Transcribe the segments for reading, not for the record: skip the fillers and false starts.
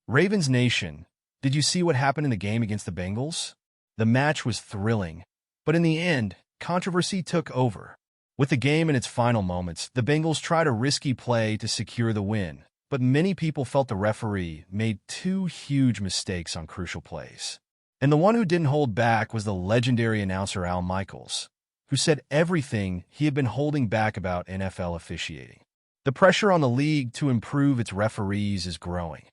Ravens Nation, did you see what happened in the game against the Bengals? The match was thrilling, but in the end, controversy took over. With the game in its final moments, the Bengals tried a risky play to secure the win, but many people felt the referee made two huge mistakes on crucial plays. And the one who didn't hold back was the legendary announcer Al Michaels, who said everything he had been holding back about NFL officiating. The pressure on the league to improve its referees is growing,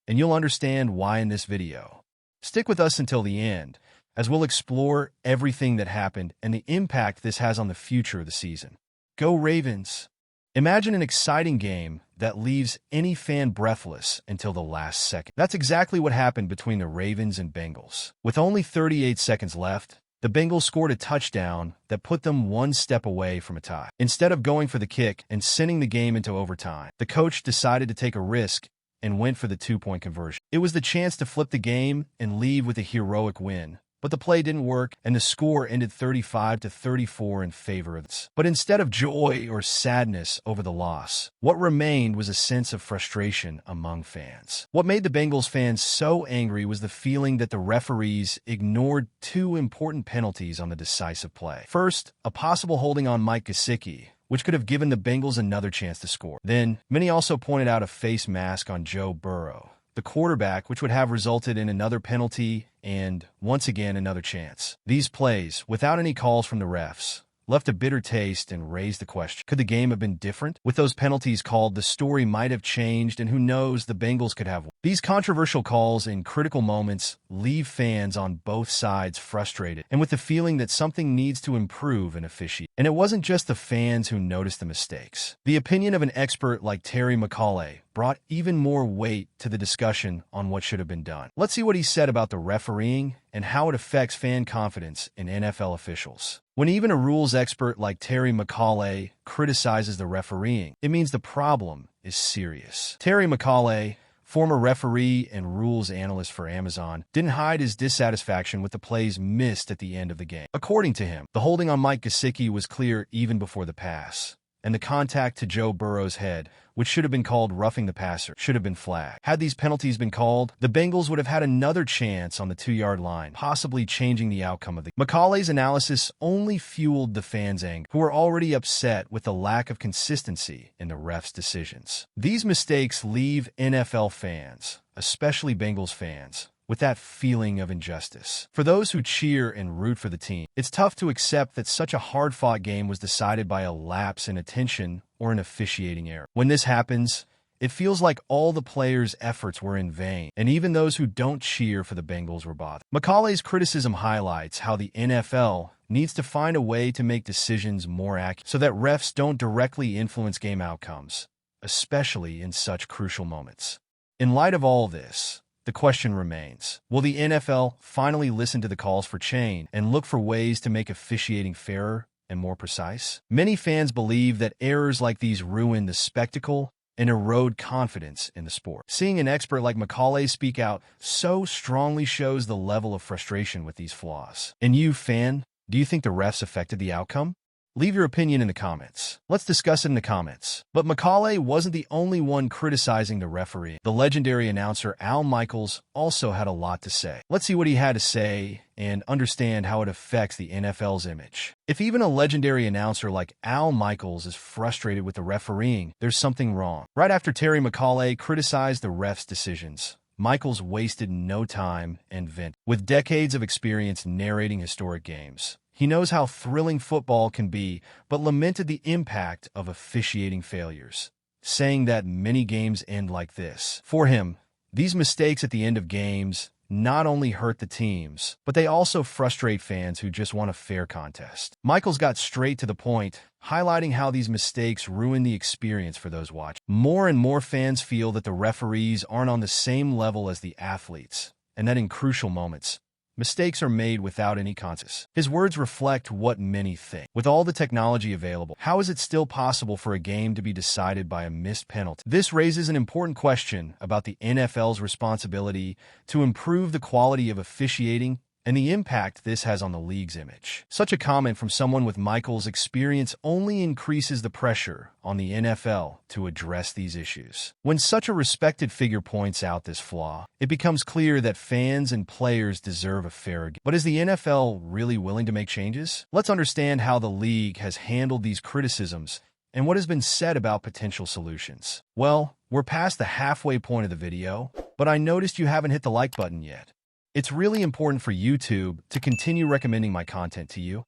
and you'll understand why in this video. Stick with us until the end, as we'll explore everything that happened and the impact this has on the future of the season. Go Ravens! Imagine an exciting game that leaves any fan breathless until the last second. That's exactly what happened between the Ravens and Bengals. With only 38 seconds left, the Bengals scored a touchdown that put them one step away from a tie. Instead of going for the kick and sending the game into overtime, the coach decided to take a risk and went for the two-point conversion. It was the chance to flip the game and leave with a heroic win. But the play didn't work, and the score ended 35-34 in favor of it. But instead of joy or sadness over the loss, what remained was a sense of frustration among fans. What made the Bengals fans so angry was the feeling that the referees ignored two important penalties on the decisive play. First, a possible holding on Mike Gesicki, which could have given the Bengals another chance to score. Then, many also pointed out a face mask on Joe Burrow, the quarterback, which would have resulted in another penalty and, once again, another chance. These plays, without any calls from the refs, left a bitter taste and raised the question, could the game have been different? With those penalties called, the story might have changed, and who knows, the Bengals could have won. These controversial calls in critical moments leave fans on both sides frustrated and with the feeling that something needs to improve in officiating. And it wasn't just the fans who noticed the mistakes. The opinion of an expert like Terry McAulay brought even more weight to the discussion on what should have been done. Let's see what he said about the refereeing and how it affects fan confidence in NFL officials. When even a rules expert like Terry McAulay criticizes the refereeing, it means the problem is serious. Terry McAulay, former referee and rules analyst for Amazon, didn't hide his dissatisfaction with the plays missed at the end of the game. According to him, the holding on Mike Gesicki was clear even before the pass, and the contact to Joe Burrow's head, which should have been called roughing the passer, should have been flagged. Had these penalties been called, the Bengals would have had another chance on the 2-yard line, possibly changing the outcome of the game. McAulay's analysis only fueled the fans' anger, who were already upset with the lack of consistency in the refs' decisions. These mistakes leave NFL fans, especially Bengals fans, with that feeling of injustice. For those who cheer and root for the team, it's tough to accept that such a hard-fought game was decided by a lapse in attention or an officiating error. When this happens, it feels like all the players' efforts were in vain, and even those who don't cheer for the Bengals were bothered. McAulay's criticism highlights how the NFL needs to find a way to make decisions more accurate so that refs don't directly influence game outcomes, especially in such crucial moments. In light of all this, the question remains, will the NFL finally listen to the calls for change and look for ways to make officiating fairer and more precise? Many fans believe that errors like these ruin the spectacle and erode confidence in the sport. Seeing an expert like McAulay speak out so strongly shows the level of frustration with these flaws. And you, fan, do you think the refs affected the outcome? Leave your opinion in the comments. Let's discuss it in the comments. But McAulay wasn't the only one criticizing the referee. The legendary announcer Al Michaels also had a lot to say. Let's see what he had to say and understand how it affects the NFL's image. If even a legendary announcer like Al Michaels is frustrated with the refereeing, there's something wrong. Right after Terry McAulay criticized the refs' decisions, Michaels wasted no time and vented. With decades of experience narrating historic games, he knows how thrilling football can be, but lamented the impact of officiating failures, saying that many games end like this. For him, these mistakes at the end of games not only hurt the teams, but they also frustrate fans who just want a fair contest. Michaels got straight to the point, highlighting how these mistakes ruin the experience for those watching. More and more fans feel that the referees aren't on the same level as the athletes, and that in crucial moments, mistakes are made without any consequence. His words reflect what many think. With all the technology available, how is it still possible for a game to be decided by a missed penalty? This raises an important question about the NFL's responsibility to improve the quality of officiating and the impact this has on the league's image. Such a comment from someone with Michael's experience only increases the pressure on the NFL to address these issues. When such a respected figure points out this flaw, it becomes clear that fans and players deserve a fairer game. But is the NFL really willing to make changes? Let's understand how the league has handled these criticisms and what has been said about potential solutions. Well, we're past the halfway point of the video, but I noticed you haven't hit the like button yet. It's really important for YouTube to continue recommending my content to you,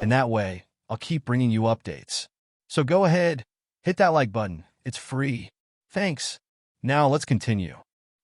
and that way, I'll keep bringing you updates. So go ahead, hit that like button. It's free. Thanks. Now let's continue.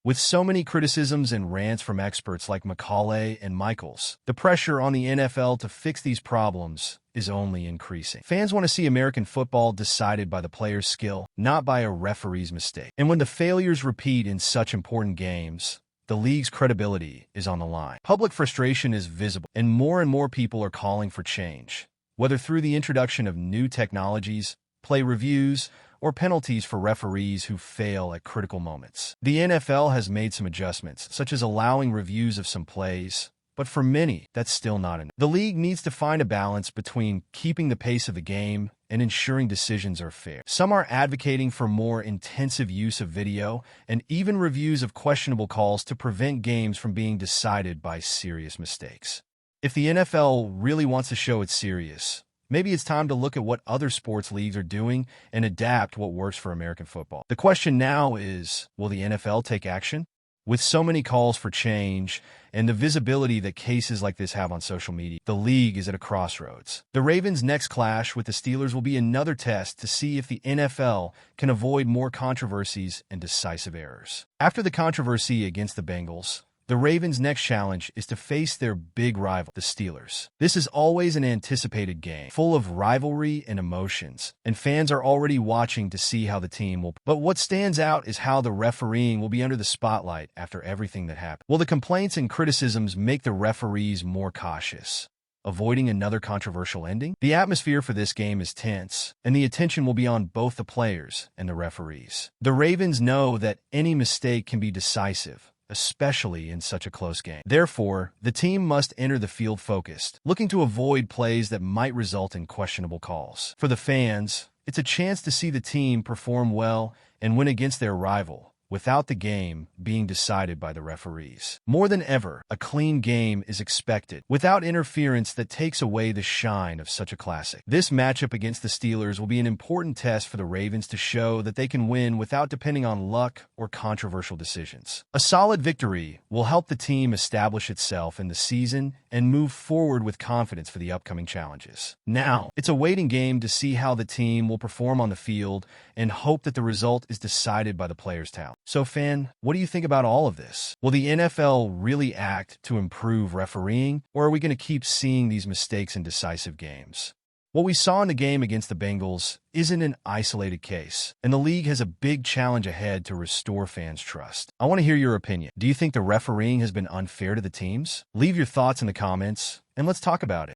With so many criticisms and rants from experts like Macaulay and Michaels, the pressure on the NFL to fix these problems is only increasing. Fans want to see American football decided by the player's skill, not by a referee's mistake. And when the failures repeat in such important games, the league's credibility is on the line. Public frustration is visible, and more people are calling for change, whether through the introduction of new technologies, play reviews, or penalties for referees who fail at critical moments. The NFL has made some adjustments, such as allowing reviews of some plays, but for many, that's still not enough. The league needs to find a balance between keeping the pace of the game and ensuring decisions are fair. Some are advocating for more intensive use of video and even reviews of questionable calls to prevent games from being decided by serious mistakes. If the NFL really wants to show it's serious, maybe it's time to look at what other sports leagues are doing and adapt what works for American football. The question now is, will the NFL take action? With so many calls for change and the visibility that cases like this have on social media, the league is at a crossroads. The Ravens' next clash with the Steelers will be another test to see if the NFL can avoid more controversies and decisive errors. After the controversy against the Bengals, the Ravens' next challenge is to face their big rival, the Steelers. This is always an anticipated game, full of rivalry and emotions, and fans are already watching to see how the team will. But what stands out is how the refereeing will be under the spotlight after everything that happened. Will the complaints and criticisms make the referees more cautious, avoiding another controversial ending? The atmosphere for this game is tense, and the attention will be on both the players and the referees. The Ravens know that any mistake can be decisive, especially in such a close game. Therefore, the team must enter the field focused, looking to avoid plays that might result in questionable calls. For the fans, it's a chance to see the team perform well and win against their rival, without the game being decided by the referees. More than ever, a clean game is expected, without interference that takes away the shine of such a classic. This matchup against the Steelers will be an important test for the Ravens to show that they can win without depending on luck or controversial decisions. A solid victory will help the team establish itself in the season and move forward with confidence for the upcoming challenges. Now, it's a waiting game to see how the team will perform on the field and hope that the result is decided by the players' talent. So, fan, what do you think about all of this? Will the NFL really act to improve refereeing, or are we going to keep seeing these mistakes in decisive games? What we saw in the game against the Bengals isn't an isolated case, and the league has a big challenge ahead to restore fans' trust. I want to hear your opinion. Do you think the refereeing has been unfair to the teams? Leave your thoughts in the comments, and let's talk about it.